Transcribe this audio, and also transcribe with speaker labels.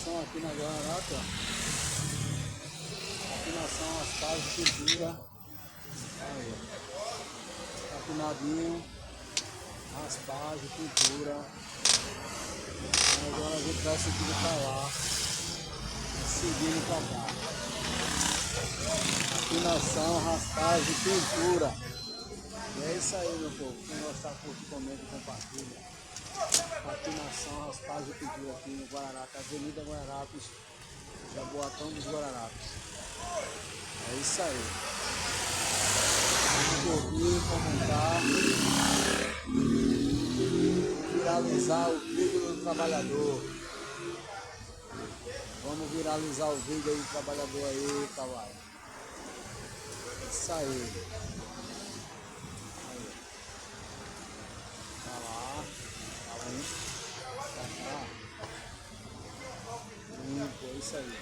Speaker 1: Capinação aqui na Guararapes, ó. Capinação, raspagem, pintura. Aí, ó. Capinadinho, raspagem, pintura. Agora a gente vai seguindo pra lá. Seguindo pra cá. Capinação, raspagem, pintura. E é isso aí, meu povo. Quem gostar, curte, comenta e compartilha. Capinação, raspagem e pintura aqui no Guararapes, Avenida Guararapes, Jaboatão dos Guararapes. É isso aí. Vamos curtir, comentar, viralizar o vídeo do trabalhador. Vamos viralizar o vídeo aí do trabalhador aí, trabalho. É isso aí. Tá lá. Tá lá. Tá lá. É isso aí.